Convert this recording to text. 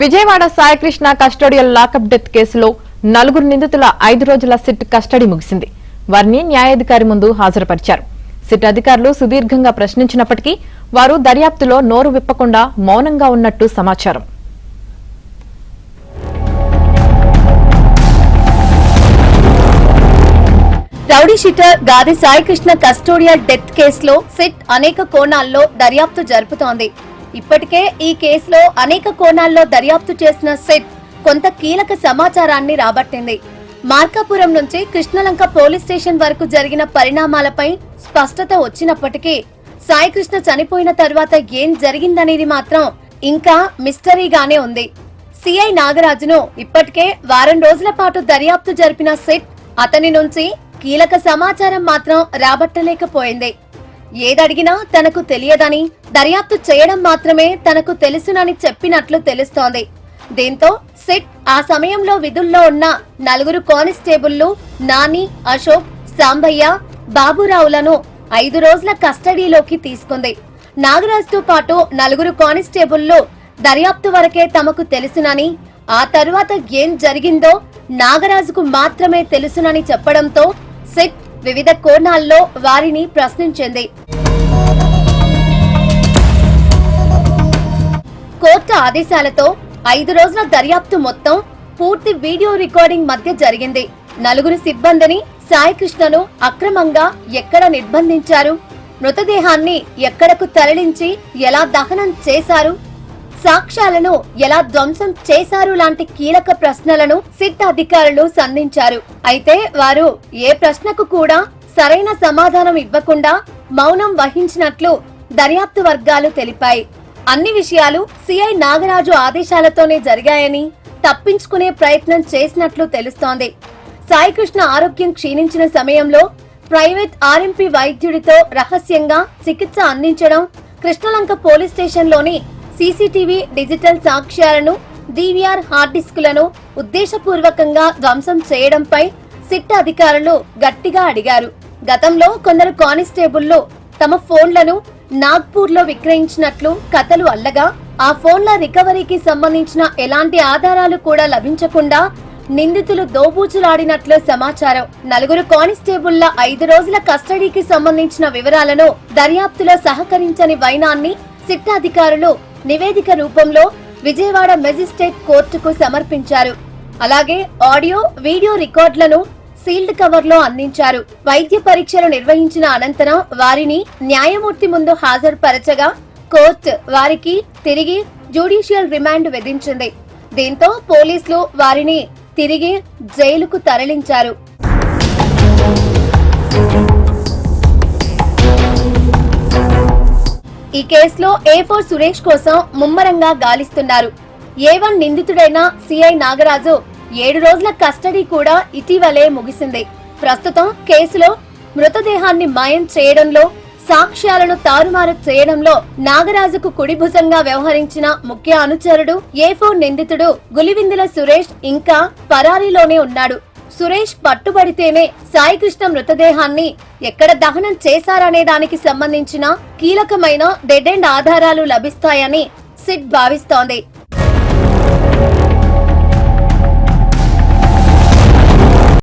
Vijayawada Saikrishna custodial lockup death కేసులో నలుగురు నిందితుల 5 రోజుల సిట్ కస్టడీ ముగిసింది. వారిని న్యాయాధికారి ముందు హాజరుపరిచారు. సిట్ అధికారులు సుదీర్ఘంగా ప్రశ్నించినప్పటికీ వారు దర్యాప్తులో నోరు విప్పకుండా మౌనంగా ఉన్నట్టు సమాచారం. రౌడీ షీటర్ గాది సాయికృష్ణ కస్టోడియల్ డెత్ కేసులో సిట్ అనేక కోణాల్లో దర్యాప్తు జరుపుతోంది. ఇప్పటికే ఈ కేసులో అనేక కోణాల్లో దర్యాప్తు చేసిన సిట్ కొంత కీలక సమాచారాన్ని రాబట్టింది. మార్కాపురం నుంచి కృష్ణలంక పోలీస్ స్టేషన్ వరకు జరిగిన పరిణామాలపై స్పష్టత వచ్చినప్పటికీ సాయికృష్ణ చనిపోయిన తర్వాత ఏం జరిగిందనేది మాత్రం ఇంకా మిస్టరీగానే ఉంది. సిఐ నాగరాజును ఇప్పటికే వారం రోజుల పాటు దర్యాప్తు జరిపిన సిట్ అతని నుంచి కీలక సమాచారం మాత్రం రాబట్టలేకపోయింది. ఏదడిగినా తనకు తెలియదని, దర్యాప్తు చేయడం మాత్రమే తనకు తెలుసునని చెప్పినట్లు తెలుస్తోంది. దీంతో సిట్ ఆ సమయంలో విధుల్లో ఉన్న 4 కానిస్టేబుళ్లు నాని, అశోక్, సాంబయ్య, బాబురావులను 5 రోజుల కస్టడీలోకి తీసుకుంది. నాగరాజుతో పాటు 4 కానిస్టేబుళ్లు దర్యాప్తు వరకే తమకు తెలుసునని, ఆ తరువాత ఏం జరిగిందో నాగరాజుకు మాత్రమే తెలుసునని చెప్పడంతో సిట్ వివిధ కోణాల్లో వారిని ప్రశ్నించింది. కోర్టు ఆదేశాలతో 5 రోజుల దర్యాప్తు మొత్తం పూర్తి వీడియో రికార్డింగ్ మధ్య జరిగింది. 4 సిబ్బందిని సాయికృష్ణను అక్రమంగా ఎక్కడ నిర్బంధించారు, మృతదేహాన్ని ఎక్కడకు తరలించి ఎలా దహనం చేశారు, సాక్ష్యాలను ఎలా ధ్వంసం చేశారు లాంటి కీలక ప్రశ్నలను సిట్ అధికారులు సంధించారు. అయితే వారు ఏ ప్రశ్నకు కూడా సరైన సమాధానం ఇవ్వకుండా మౌనం వహించినట్లు దర్యాప్తు వర్గాలు తెలిపాయి. అన్ని విషయాలు సిఐ నాగరాజు ఆదేశాలతోనే జరిగాయని తప్పించుకునే ప్రయత్నం చేసినట్లు తెలుస్తోంది. సాయికృష్ణ ఆరోగ్యం క్షీణించిన సమయంలో ప్రైవేట్ ఆర్ఎంపీ వైద్యుడితో రహస్యంగా చికిత్స అందించడం, కృష్ణలంక పోలీస్ స్టేషన్లోని సీసీటీవీ డిజిటల్ సాక్ష్యాలను, డివిఆర్ హార్డ్ డిస్కులను ఉద్దేశపూర్వకంగా ధ్వంసం చేయడంపై సిట్ అధికారులు గట్టిగా అడిగారు. గతంలో కొందరు కానిస్టేబుళ్లు తమ ఫోన్లను నాగ్పూర్లో విక్రయించినట్లు కథలు అల్లగా, ఆ ఫోన్ల రికవరీకి సంబంధించిన ఎలాంటి ఆధారాలు కూడా లభించకుండా నిందితులు దోబూచులాడినట్లు సమాచారం. 4 కానిస్టేబుళ్ల 5 రోజుల కస్టడీకి సంబంధించిన వివరాలను దర్యాప్తులో సహకరించని వైనాన్ని సిట్ అధికారులు నివేదిక రూపంలో విజయవాడ మెజిస్ట్రేట్ కోర్టుకు సమర్పించారు. అలాగే ఆడియో, వీడియో రికార్డులను సీల్డ్ కవర్ లో అందించారు. వైద్య పరీక్షలు నిర్వహించిన అనంతరం వారిని న్యాయమూర్తి ముందు హాజరుపరచగా కోర్టు వారికి తిరిగి జ్యుడిషియల్ రిమాండ్ విధించింది. దీంతో పోలీసులు వారిని తిరిగి జైలుకు తరలించారు. ఈ కేసులో A4 సురేష్ కోసం ముమ్మరంగా గాలిస్తున్నారు. A1 నిందితుడైన సిఐ నాగరాజు 7 రోజుల కస్టడీ కూడా ఇటీవలే ముగిసింది. ప్రస్తుతం కేసులో మృతదేహాన్ని మాయం చేయడంలో, సాక్ష్యాలను తారుమారు చేయడంలో నాగరాజుకు కుడిభుజంగా వ్యవహరించిన ముఖ్య అనుచరుడు A4 నిందితుడు గులివిందుల సురేష్ ఇంకా పరారీలోనే ఉన్నాడు. సురేష్ పట్టుబడితేనే సాయికృష్ణ మృతదేహాన్ని ఎక్కడ దహనం చేశారనే దానికి సంబంధించిన కీలకమైన డెడ్ ఎండ్ ఆధారాలు లభిస్తాయని సిట్ భావిస్తోంది.